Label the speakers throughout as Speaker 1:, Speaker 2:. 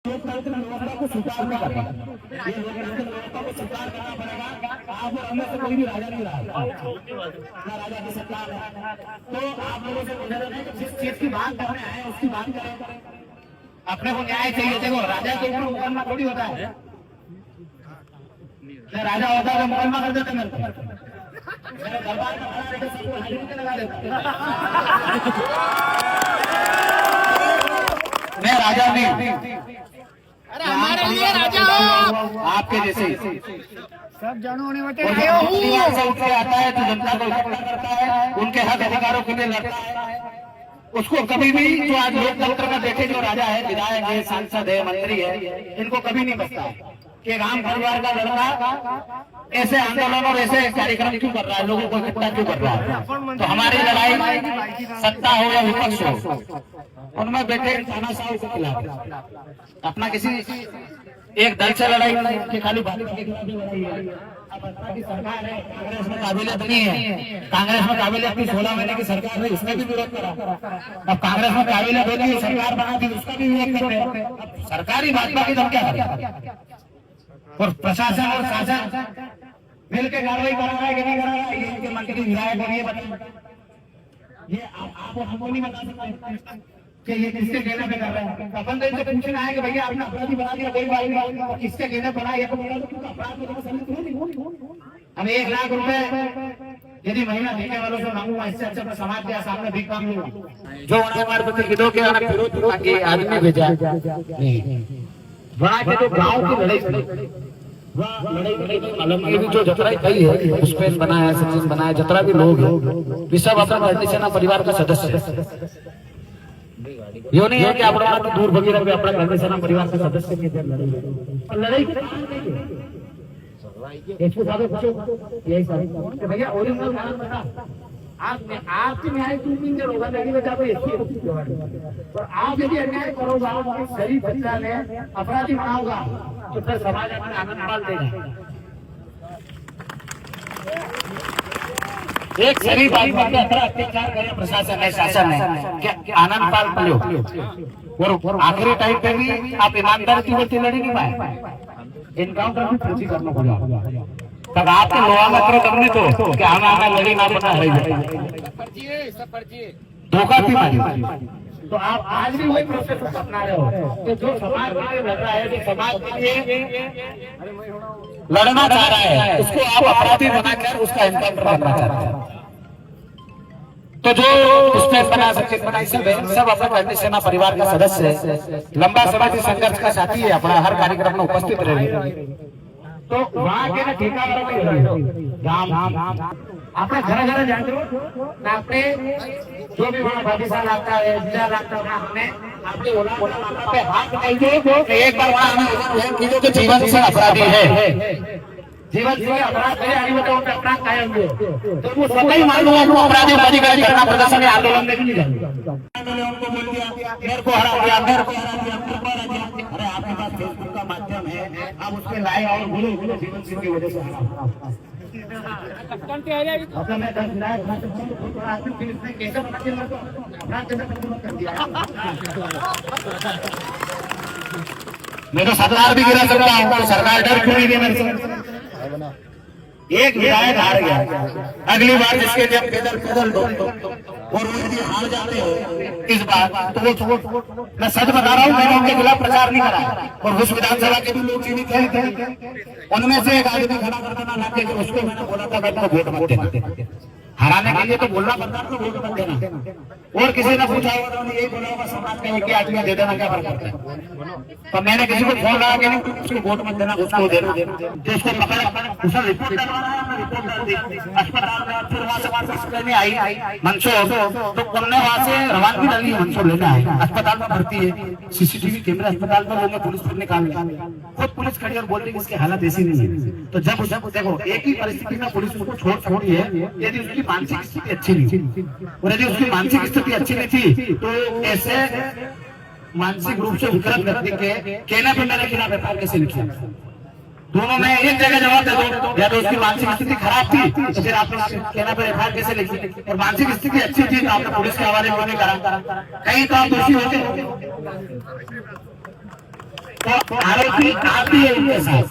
Speaker 1: लोकतंत्र व्यवस्था को स्वीकार नहीं करता, ये लोकतंत्र व्यवस्था को स्वीकार करना पड़ेगा। आप और हमने से कोई भी राजा नहीं रहा, ना राजा की सरकार है। तो आप लोगों से निवेदन है कि जिस चीज की बात करने आए उसकी बात करें। अपने को न्याय चाहिए। देखो, राजा के ऊपर मुकदमा थोड़ी होता है। राजा होता है तो मुकदमा कर देते मेरे दरबार में खड़ा रहकर सबको हाजिरी लगा देता। मैं राजा नहीं,
Speaker 2: अरे हमारे लिए राजा हो,
Speaker 1: आपके जैसे
Speaker 2: सब जनों ने
Speaker 1: उठ के आता है तो जनता को इकट्ठा करता है, उनके हक अधिकारों के लिए लड़ता है। उसको कभी भी जो आज लोकतंत्र का देखे जो राजा है, विधायक है, सांसद है, मंत्री है, इनको कभी नहीं बचता कि राम परिवार का लड़का ऐसे आंदोलन और ऐसे कार्यक्रम क्यों कर रहा है, लोगों को इकट्ठा क्यों कर रहा है। तो हमारी लड़ाई सत्ता हो या विपक्ष हो, उनमें बैठे तानाशाह के खिलाफ अपना किसी एक दल से लड़ाई कि खाली भाजपा के खिलाफ लड़ाई है। अब की सरकार है, कांग्रेस में काबिलियत नहीं है, कांग्रेस में काबिलियत की 16 महीने की सरकार है, उसने भी विरोध करा। अब कांग्रेस में काबिलियत होती है, सरकार बना दी, उसका भी विरोध कर रहे हैं। सरकारी भाजपा की दम क्या है, और प्रशासन और शासन मिलकर कार्रवाई करा रहा है कि नहीं करा रहा है, इनके मंत्री विधायक और ये बताइए। ये आप हमको नहीं बता सकते कि ये किसके कहने पे कर रहे हैं। अपन तो इनसे पूछना है कि भैया आपने अपराधी बना दिया, कोई बात नहीं, किसके कहने पर बनाया, ये तो बोला तो अपराध को हम 1 लाख रुपए यदि महीना देने वालों से मांगूंगा, इससे अच्छा मैं समाज के सामने भी काम लूंगा। जो हमारे पति विदो के आदमी भेजा वहाँ के जो गाँव की लड़ाई लड़ाई जो जतरा कही है, उसमें बनाया सचिन बनाया, जतरा भी लोग हैं, ये सब अपना भारतीय सेना परिवार का सदस्य है। यो नहीं है कि आप दूर भगीरथ में अपना भारतीय सेना परिवार का सदस्य के लड़ाई यही सारी भैया ओरिजिनल कारण बता। आपकी न्याय जो होगा नहीं बचा तो और आप यदि अन्याय करोगा, गरीब बच्चा ने अपराधी बनाओगा तो फिर समाज अपने आनंद पाल देगा। एक गरीब आदमी के अंदर अत्याचार करे प्रशासन है, शासन है, क्या आनंद पाल पालो, और आखिरी टाइम पे भी आप ईमानदारी की लड़ी नहीं पाए, इनकाउंटर भी पूरी करना पड़ा। तब आपको लोहा मत करने तो क्या हमारा लड़ी ना बना है, धोखा भी मारी। तो आप आज भी वही प्रोसेस अपना रहे हो कि जो समाज के लिए लड़ रहा है, जो समाज के लिए लड़ना चाह रहा है, उसको आप अपराधी बनाकर उसका एनकाउंटर करना चाहते हैं। तो जो उसमें बना सकते सब अपना भारतीय सेना परिवार का सदस्य है, लंबा समय से संघर्ष का साथी है, अपना हर कार्यक्रम में उपस्थित रहे। तो वहाँ के ना ठेका अपने घर घर जाते हो, आपने जो भी वहाँ भागीदार लगता है, जिला लगता है, हमने आपने बोला पे हाथ लगाइए। एक बार वहाँ के जीवन से अपराधी है, जीवन से अपराध करे आगे बताओ अपराध कायम हुए तो वो सभी मालूम है, अपराधी अधिकारी करना प्रदर्शन आंदोलन में नहीं जाएंगे। उनको बोल दिया मेरे को हरा दिया, मेरे को हरा दिया, मेरे को हरा दिया। अरे आपके पास फेसबुक का माध्यम है, आप उस पर लाए और बोलो जीवन सिंह की वजह से मैं तो सरकार भी गिरा सकता हूँ, तो सरकार डर क्यों नहीं दे मेरे से। एक विधायक हार गया, अगली बार जिसके जब पैदल दो और यदि हार जाते हो इस बार तो वो मैं सच बता रहा हूँ, मैंने उनके खिलाफ प्रचार नहीं करा। और उस विधानसभा के भी लोग चीनी थे, उनमें से एक आदमी खड़ा कर देना लाके उसको मैंने बोला था मैं वोट मत देना, हराने के लिए तो बोलना पड़ता है, वोट मत देना। और किसी ने पूछा होगा, उन्होंने यही बोला होगा समाज का एक ही आदमी दे देना क्या फर्क पड़ता है। तो मैंने किसी को फोन लगा के नहीं, उसको वोट मत देना, उसको देना, तो उसको पकड़ा, उसने रिपोर्ट करवाना, रिपोर्ट कर दी अस्पताल में। फिर वहाँ से वापस लेने आई मंसूर, तो उन्होंने वहाँ से रवानगी डाली, मंसूर लेना है, अस्पताल में भर्ती है, सीसीटीवी कैमरा अस्पताल में लोग पुलिस को निकाल लिया, खुद पुलिस खड़ी और बोल रही है इसकी हालत ऐसी नहीं है। तो जब देखो एक ही परिस्थिति में पुलिस उसको छोड़ी है, यदि उसकी मानसिक स्थिति अच्छी नहीं थी, और यदि उसकी मानसिक स्थिति अच्छी नहीं थी तो ऐसे मानसिक रूप से विकृत व्यक्ति के कहने पर मेरे खिलाफ एफआईआर कैसे लिखी। दोनों में एक जगह जवाब दे दो, या तो उसकी मानसिक स्थिति खराब थी तो फिर आपने कहने पर एफआईआर कैसे लिखी, और मानसिक स्थिति अच्छी थी तो आपने पुलिस के हवाले क्यों नहीं करा, कहीं तो आप दोषी होते। तो आरोपी आप भी है उनके साथ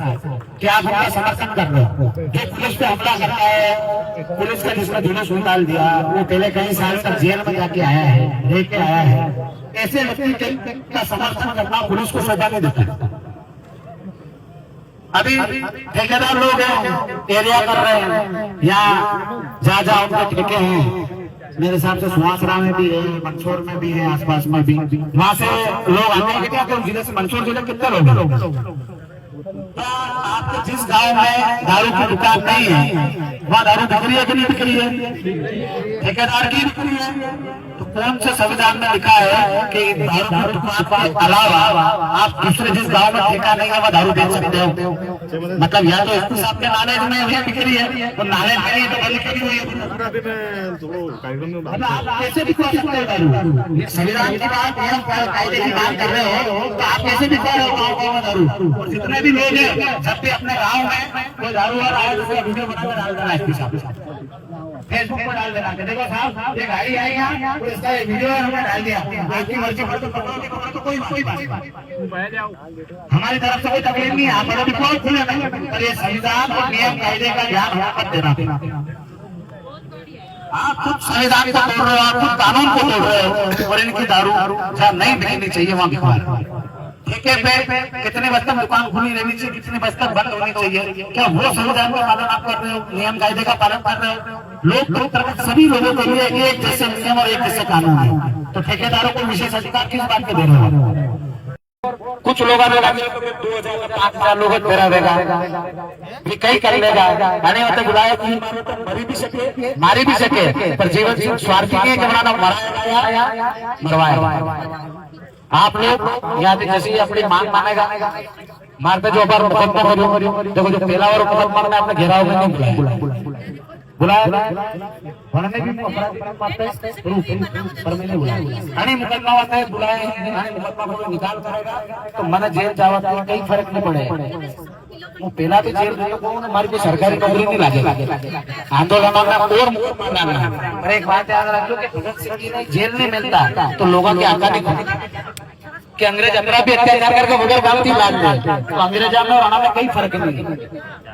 Speaker 1: कि आप उनका समर्थन कर रहे हो। जो पुलिस पे हमला करता है, पुलिस का जिसने जुलूस निकाल दिया, वो पहले कई साल तक जेल में जाके आया है, रह के आया है, ऐसे व्यक्ति का समर्थन करना पुलिस को सजा नहीं देता। अभी ठेकेदार लोग हैं, एरिया कर रहे हैं, या जहाँ जहाँ उनके ठेके हैं, मेरे हिसाब से सुहासरा में भी है, मंदसौर में भी है, आसपास में भी, वहाँ से लोग आते हैं। क्या जिले से मंदसौर जिले कितने लोग? आपके जिस गांव में दारू की दुकान नहीं है, वहाँ दारू बिक रही है कि नहीं बिक रही है? ठेकेदार की बिक रही है। तो कौन से संविधान में लिखा है कि दारू की दुकान के अलावा आप दूसरे जिस गांव में ठेका नहीं है वहाँ दारू बेच सकते हो? मतलब या तो इसके साथ नाले में है बिक रही है, तो नाले में तो बंद करी हुई है। आप कैसे भी कर सकते हो दारू? संविधान की बात, नियम कायदे की बात कर रहे हो, तो आप कैसे भी कर रहे हो गाँव में दारू? और जितने भी लोग हैं, जब भी अपने गाँव में कोई दारू वाला आए तो वीडियो बनाकर डाल देना इसके साथ, फेसबुक पर डाल देना कि देखो साहब ये गाड़ी आई यहाँ, तो इसका वीडियो हमने डाल दिया। आपकी मर्जी पर तो पकड़ो तो कोई बात हमारी तरफ से कोई तकलीफ नहीं है। आप अभी कोई खुले नहीं, पर ये संविधान और नियम कायदे का ध्यान मत देना। आप खुद संविधान को तोड़ रहे हो, आप खुद कानून को तोड़ रहे हो, और इनकी दारू जहाँ नहीं बिकनी चाहिए वहाँ बिकवा रहे हो। ठेके पे कितने बजे तक दुकान खुली रहनी चाहिए, कितने बजे तक बंद होनी चाहिए? क्या वो संविधान का पालन आप कर रहे हो, नियम कायदे का पालन कर रहे हो? लोग सभी लोगों के लिए एक जैसे नियम और एक जैसे कानून है, तो ठेकेदारों को विशेष अधिकार किस बात के दे रहे हो? कुछ लोगों ने 2000-5000 लोग तेरा देगा भी कई कर लेगा, आने मतलब बुलाया कि मारी भी सके, पर जीवन सिंह स्वार्थी के बनाना मरवाया। आप लोग यहाँ पे जैसे अपनी मांग मानेगा, मारते जो बार मुकदमा करो, देखो जो पहला और मुकदमा ने आपने घेराव में नहीं बुलाया वरने भी पर मैंने बुलाया आणि मुकदमा होता है, बुलाया आणि मुकदमा को निकाल करेगा तो मन जेल जावा तो कई फर्क नहीं पड़े। वो पहला भी जेल गए को हमारी को सरकारी नौकरी नहीं लागे, आंदोलन में और मोर मारना। पर एक बात याद रखो कि भगत सिंह जी ने जेल नहीं मिलता तो लोगों की आंखा नहीं कि अंग्रेज अपना भी अत्याचार करके बगैर बात ही लाद दे, तो अंग्रेजा में और में कई फर्क नहीं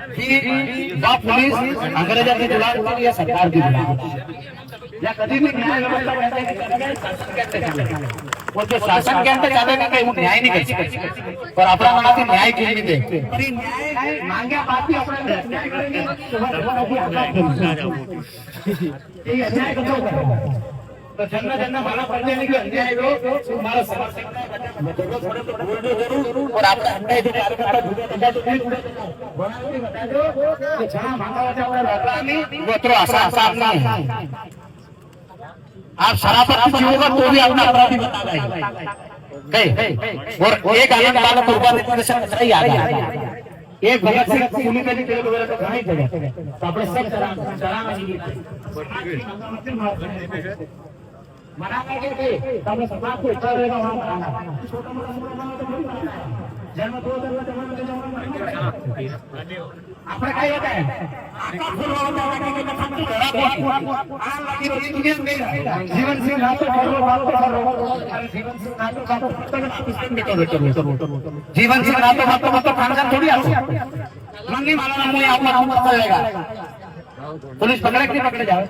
Speaker 1: कि पुलिस अंग्रेजा की जुलान या सरकार की जुलान या कभी भी न्याय व्यवस्था और जो शासन के अंदर जाते हैं वो न्याय नहीं कर सकते, और अपना मनाती न्याय क्यों नहीं दे मांगे बात भी अपना न्याय करेंगे तो जन्ना माला पढ़ने के अन्याय हो तुम्हारा समर्थन और आपका अन्याय जो कार्यकर्ता बता दो कि जहां मांगा होता है वो तो आसान नहीं है। आप शराफत की होगा तो भी अपना अपराधी बता गए और एक आनंद वाला कुर्बानी सही आ गया। एक भगत सिंह पुलिस में तेरे वगैरह तो कहीं जगह तो अपने सब चलाना मना करके तब समाज को अच्छा रहेगा वहां मनाना छोटा मोटा जन्म दो आपका क्या होता है जीवन सिंह जीवन सिंह रातों फंक्शन थोड़ी मंगी माला चलेगा, पुलिस पकड़े कि पकड़े जाए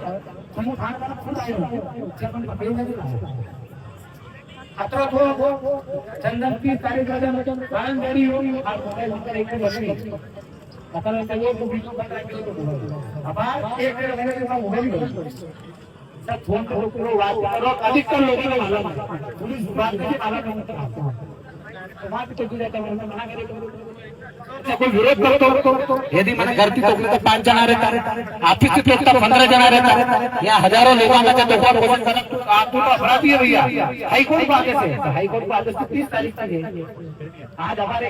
Speaker 1: चंदन की कार्यक्रम अधिकतर लोगों ने पुलिस कोई विरोध करतो यदि मैंने घर की टोकले तो 5 जना रहता, ऑफिस की टोकता 15 जना रहता, या हजारों लोगों में आप तो अपराधी है भैया। हाईकोर्ट को आदेश है, हाईकोर्ट को आदेश 30 तारीख तक है। आज हमारे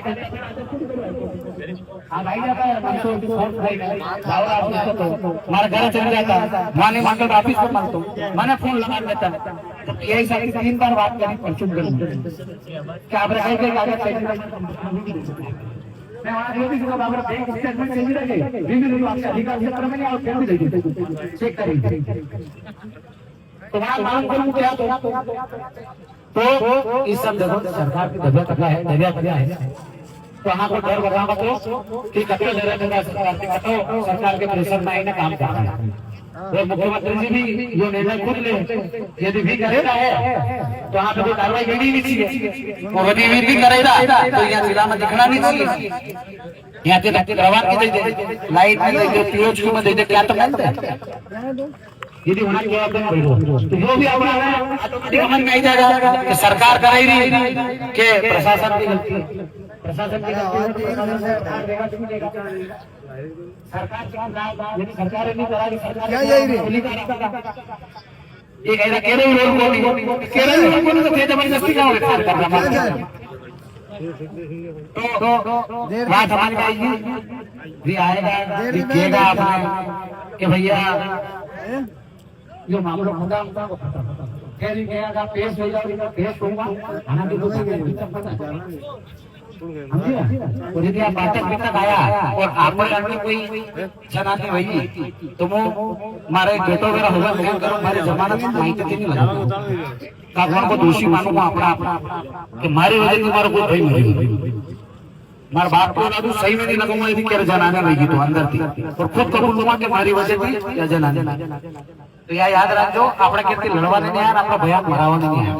Speaker 1: आई जाता है हमारे घर चले जाता, माने मंडल ऑफिस पर मानता हूँ, मैंने फोन लगा लेता तो यही सारी 3 बार बात करी परचुम कर क्या आप रखे थे कागज मैं वहां जो भी बाबर बैंक स्टेटमेंट चाहिए रखे भी आपके अधिकार क्षेत्र में और फिर भी देखिए चेक करेंगे तो वहां मांग करूं क्या तो इस सब देखो सरकार की तबियत क्या है, तो हाँ को डर बता मत कि कतो जरा सरकार के कतो सरकार के प्रेशर में आईने काम कर रहा है। वो मुख्यमंत्री जी भी जो निर्णय खुद ले यदि भी करेगा है तो यहाँ पे कोई कार्रवाई करनी नहीं चाहिए। वो गतिविधि करेगा तो यहाँ जिला में दिखना नहीं चाहिए। यहाँ से रवान की दे लाइट में दे दे पीओच में दे दे क्या तो नहीं यदि होना जवाबदारी तो वो भी अपना ऑटोमेटिक अमल में आ जाएगा कि सरकार कर रही कि प्रशासन की गलती है। प्रशासन की गलती सरकार नहीं करा सरकार ये कहना केरल लोग को तो जबरदस्ती का सरकार तो बात हमारी आएगी भी आएगा दिखेगा अपना कि भैया जो मामला होगा कैरी गया पेश हो जाएगा पेश होगा तो यदि आप बातक तक आया और आपने कोई जनाते वही तो वो मारे बेटो वगैरह होगा मैं करो मारे जमानत माहिती नहीं लगा कागवान को दोषी मानूंगा अपना कि मारे वजह से तुम्हारा कोई भाई मरेगा मार बाप को ना सही में नहीं लगूंगा यदि क्या जनाने लगी तो अंदर थी और खुद कबूल लूंगा कि मारी वजह थी या जनाने तो यह याद रखो अपने कितनी लड़वाने नहीं आया अपना भैया मरावाने नहीं आया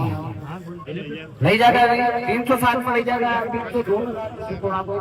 Speaker 1: नहीं जाएगा 300 साल में नहीं जाएगा 302 तो आपको